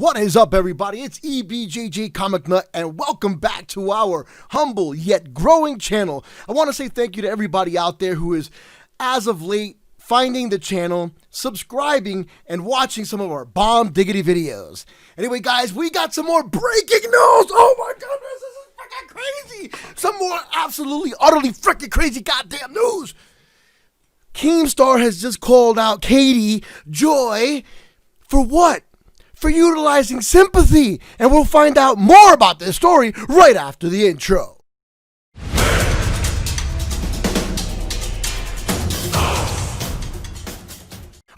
What is up, everybody? It's e.bjjcomicnut, and welcome back to our humble yet growing channel. I want to say thank you to everybody out there who is, as of late, finding the channel, subscribing, and watching some of our bomb diggity videos. Anyway, guys, we got some more breaking news. Oh my goodness, this is freaking crazy. Some more absolutely, utterly freaking crazy goddamn news. Keemstar has just called out Katie Joy for what? For utilizing sympathy, and we'll find out more about this story right after the intro.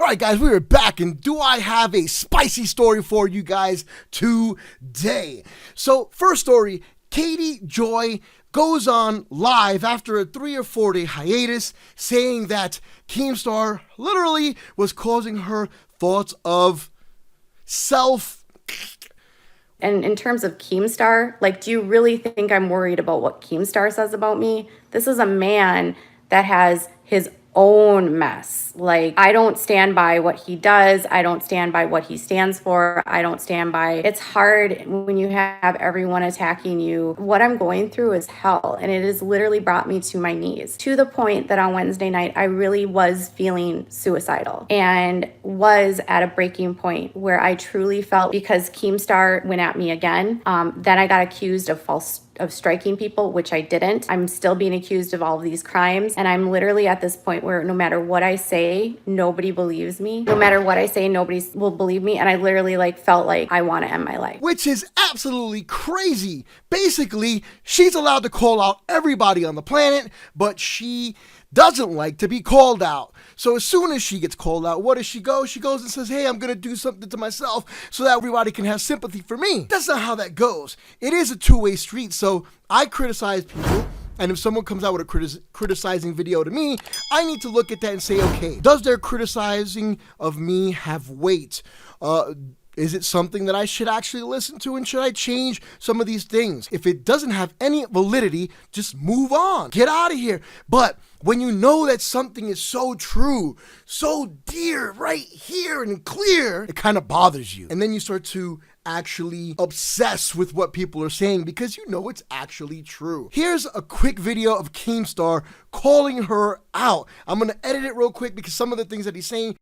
Alright guys, we are back, and do I have a spicy story for you guys today? So, first story, Katie Joy goes on live after a 3 or 4 day hiatus saying that Keemstar literally was causing her thoughts of self. And in terms of Keemstar, do you really think I'm worried about what Keemstar says about me? This is a man that has his own mess. I don't stand by what he does. I don't stand by what he stands for. I don't stand by. It's hard when you have everyone attacking you. What I'm going through is hell, and it has literally brought me to my knees, to the point that on Wednesday night, I really was feeling suicidal and was at a breaking point where I truly felt, because Keemstar went at me again. Then I got accused of striking people, which I didn't. I'm still being accused of all of these crimes. And I'm literally at this point where no matter what I say, nobody believes me. No matter what I say, nobody will believe me. And I literally felt like I want to end my life. Which is absolutely crazy. Basically, she's allowed to call out everybody on the planet, but she doesn't like to be called out. So as soon as she gets called out, what does she go? She goes and says, hey, I'm going to do something to myself so that everybody can have sympathy for me. That's not how that goes. It is a two-way street. So I criticize people, and if someone comes out with a criticizing video to me, I need to look at that and say, okay, does their criticizing of me have weight? Is it something that I should actually listen to, and should I change some of these things? If it doesn't have any validity, just move on. Get out of here. But when you know that something is so true, so dear, right here and clear, it kind of bothers you. And then you start to actually obsess with what people are saying because you know it's actually true. Here's a quick video of Keemstar calling her out. I'm going to edit it real quick because some of the things that he's saying.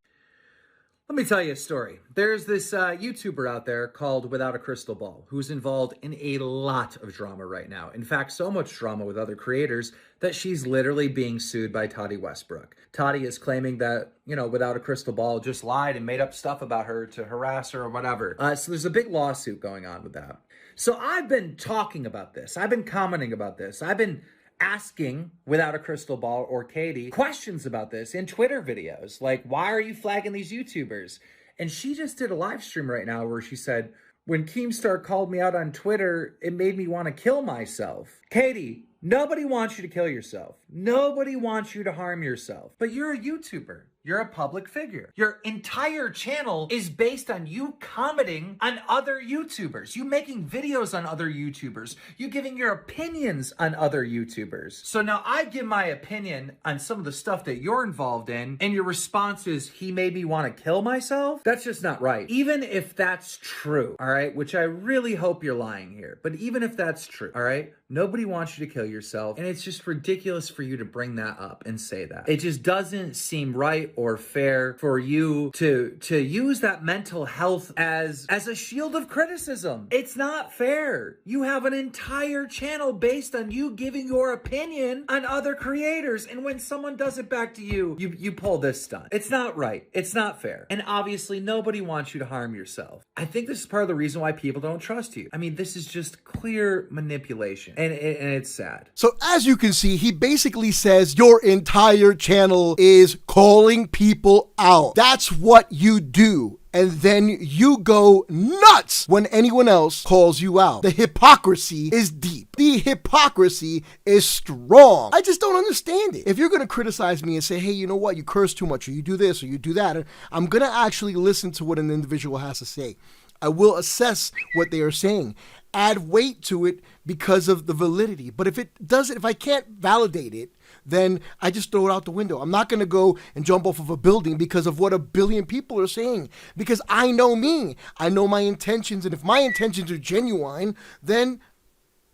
Let me tell you a story. There's this YouTuber out there called Without a Crystal Ball who's involved in a lot of drama right now. In fact, so much drama with other creators that she's literally being sued by Toddy Westbrook. Toddy is claiming that, Without a Crystal Ball just lied and made up stuff about her to harass her or whatever. So there's a big lawsuit going on with that. So I've been talking about this. I've been commenting about this. I've been asking Without a Crystal Ball or Katie questions about this in Twitter videos. Why are you flagging these YouTubers? And she just did a live stream right now where she said, when Keemstar called me out on Twitter, it made me want to kill myself. Katie, nobody wants you to kill yourself. Nobody wants you to harm yourself. But you're a YouTuber. You're a public figure. Your entire channel is based on you commenting on other YouTubers, you making videos on other YouTubers, you giving your opinions on other YouTubers. So now I give my opinion on some of the stuff that you're involved in, and your response is, he made me want to kill myself? That's just not right. Even if that's true, all right, which I really hope you're lying here, but even if that's true, all right, nobody wants you to kill yourself, and it's just ridiculous for you to bring that up and say that. It just doesn't seem right or fair for you to use that mental health as a shield of criticism. It's not fair. You have an entire channel based on you giving your opinion on other creators, and when someone does it back to you, you pull this stunt. It's not right. It's not fair. And obviously nobody wants you to harm yourself. I think this is part of the reason why people don't trust you. I mean, this is just clear manipulation, and it's sad. So as you can see, he basically says your entire channel is calling people out. That's what you do. And then you go nuts when anyone else calls you out. The hypocrisy is deep. The hypocrisy is strong. I just don't understand it. If you're going to criticize me and say, hey, you know what, you curse too much, or you do this, or you do that, I'm going to actually listen to what an individual has to say. I will assess what they are saying, add weight to it because of the validity. But if I can't validate it, then I just throw it out the window. I'm not going to go and jump off of a building because of what a billion people are saying, because I know me. I know my intentions, and if my intentions are genuine, then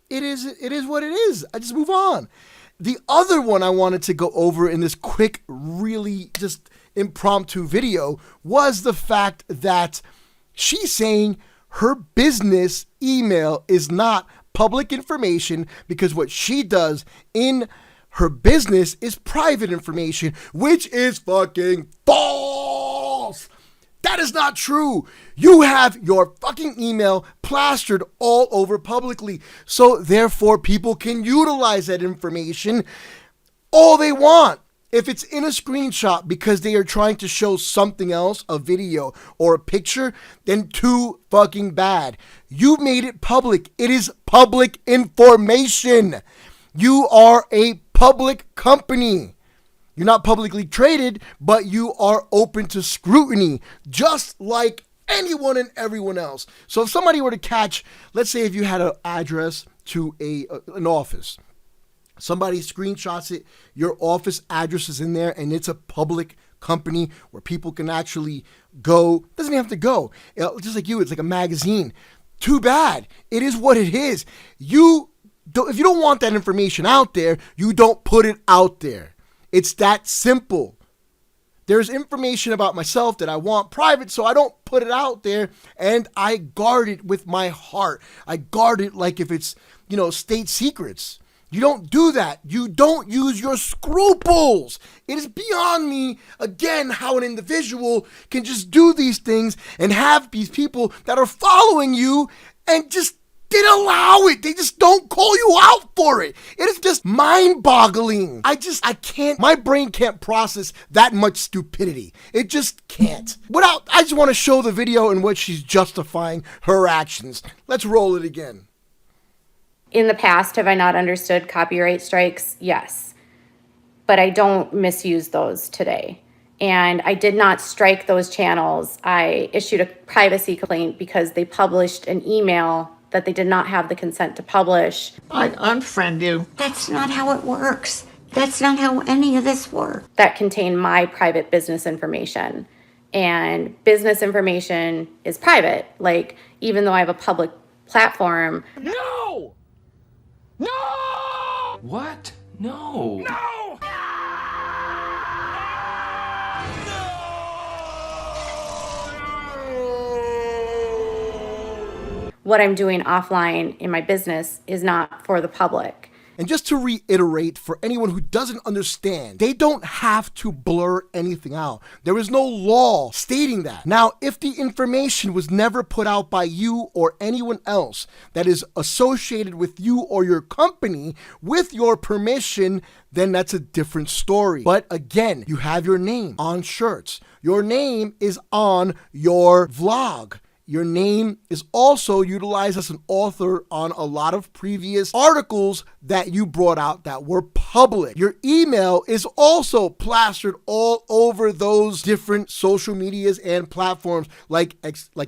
it is what it is. I just move on. The other one I wanted to go over in this quick, really just impromptu video was the fact that she's saying her business email is not public information because what she does in her business is private information, which is fucking false. That is not true. You have your fucking email plastered all over publicly. So therefore, people can utilize that information all they want. If it's in a screenshot because they are trying to show something else, a video or a picture, then too fucking bad. You made it public. It is public information. You are a public company. You're not publicly traded, but you are open to scrutiny, just like anyone and everyone else. So if somebody were to catch, let's say if you had an address to an office, somebody screenshots it, your office address is in there, and it's a public company where people can actually go. Doesn't even have to go. Just like you, it's like a magazine. Too bad. It is what it is. If you don't want that information out there, you don't put it out there. It's that simple. There's information about myself that I want private, so I don't put it out there, and I guard it with my heart. I guard it like if it's, state secrets. You don't do that. You don't use your scruples. It is beyond me, again, how an individual can just do these things and have these people that are following you and just didn't allow it. They just don't call you out for it. It is just mind-boggling. I can't, my brain can't process that much stupidity. It just can't. I just want to show the video in which she's justifying her actions. Let's roll it again. In the past, have I not understood copyright strikes? Yes. But I don't misuse those today. And I did not strike those channels. I issued a privacy complaint because they published an email that they did not have the consent to publish. I'd unfriend you. That's not how it works. That's not how any of this works. That contained my private business information. And business information is private. Like, even though I have a public platform. No! No! What? No. No! What I'm doing offline in my business is not for the public. And just to reiterate, for anyone who doesn't understand, they don't have to blur anything out. There is no law stating that. Now, if the information was never put out by you or anyone else that is associated with you or your company with your permission, then that's a different story. But again, you have your name on shirts. Your name is on your vlog. Your name is also utilized as an author on a lot of previous articles that you brought out that were public. Your email is also plastered all over those different social medias and platforms, like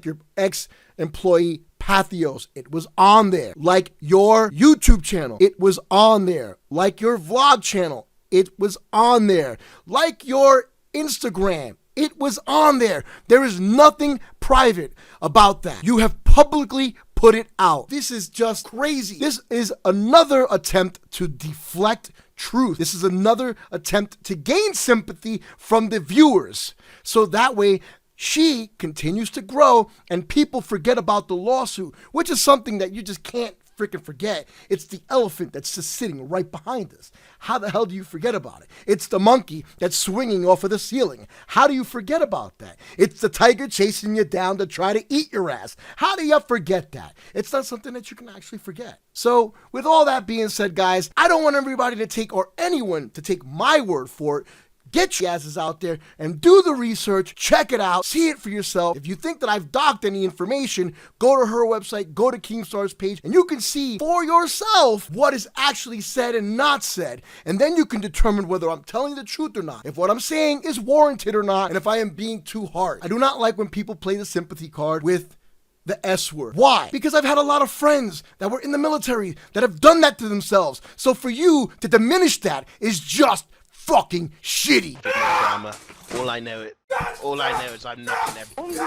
your ex-employee Pathos, it was on there. Like your YouTube channel, it was on there. Like your vlog channel, it was on there. Like your Instagram, it was on there. There is nothing private about that. You have publicly put it out. This is just crazy. This is another attempt to deflect truth. This is another attempt to gain sympathy from the viewers. So that way, she continues to grow and people forget about the lawsuit, which is something that you just can't freaking forget. It's the elephant that's just sitting right behind us. How the hell do you forget about it? It's the monkey that's swinging off of the ceiling. How do you forget about that? It's the tiger chasing you down to try to eat your ass. How do you forget that? It's not something that you can actually forget. So with all that being said, guys, I don't want everybody to take, or anyone to take my word for it. Get your asses out there and do the research, check it out, see it for yourself. If you think that I've docked any information, go to her website, go to Keemstar's page, and you can see for yourself what is actually said and not said. And then you can determine whether I'm telling the truth or not, if what I'm saying is warranted or not, and if I am being too hard. I do not like when people play the sympathy card with the S word. Why? Because I've had a lot of friends that were in the military that have done that to themselves. So for you to diminish that is just fucking shitty. Drama. All I know is I'm knocking everything.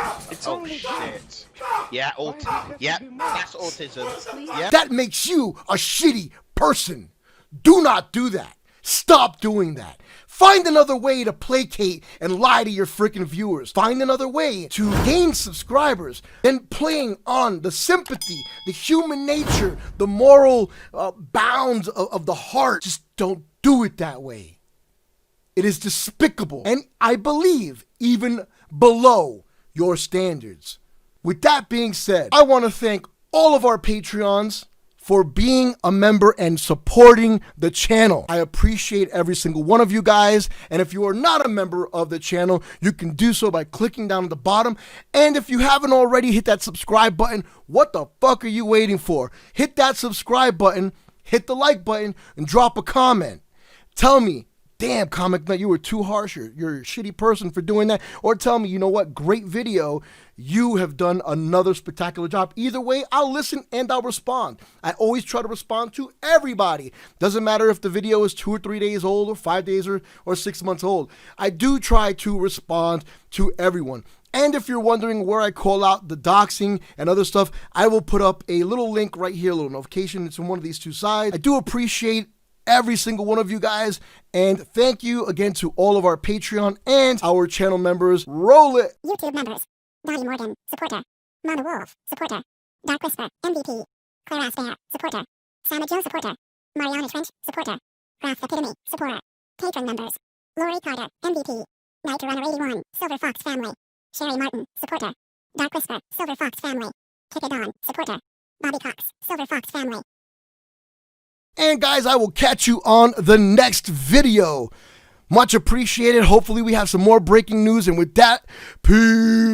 Oh shit. Yeah, yeah, that's autism. Yeah. That makes you a shitty person. Do not do that. Stop doing that. Find another way to placate and lie to your freaking viewers. Find another way to gain subscribers than playing on the sympathy, the human nature, the moral bounds of the heart. Just don't do it that way. It is despicable, and I believe even below your standards. With that being said, I want to thank all of our Patreons for being a member and supporting the channel. I appreciate every single one of you guys, and if you are not a member of the channel, you can do so by clicking down at the bottom, and if you haven't already hit that subscribe button, what the fuck are you waiting for? Hit that subscribe button, hit the like button, and drop a comment. Tell me, damn, Comic Nut, you were too harsh. You're a shitty person for doing that. Or tell me, you know what? Great video. You have done another spectacular job. Either way, I'll listen and I'll respond. I always try to respond to everybody. Doesn't matter if the video is 2 or 3 days old or 5 days or 6 months old. I do try to respond to everyone. And if you're wondering where I call out the doxing and other stuff, I will put up a little link right here, a little notification. It's on one of these two sides. I do appreciate every single one of you guys, and thank you again to all of our Patreon and our channel members. Roll it! YouTube members: Dottie Morgan, supporter; Mama Wolf, supporter; Dark Whisper, MVP; Claire Asbear, supporter; Sama Joe, supporter; Mariana Trench, supporter; Wrath Epitome, supporter. Patron members: Lori Carter, MVP; Night Runner 81, Silver Fox Family; Sherry Martin, supporter; Dark Whisper, Silver Fox Family; Kickadon, supporter; Bobby Cox, Silver Fox Family. And guys, I will catch you on the next video. Much appreciated. Hopefully we have some more breaking news. And with that, peace.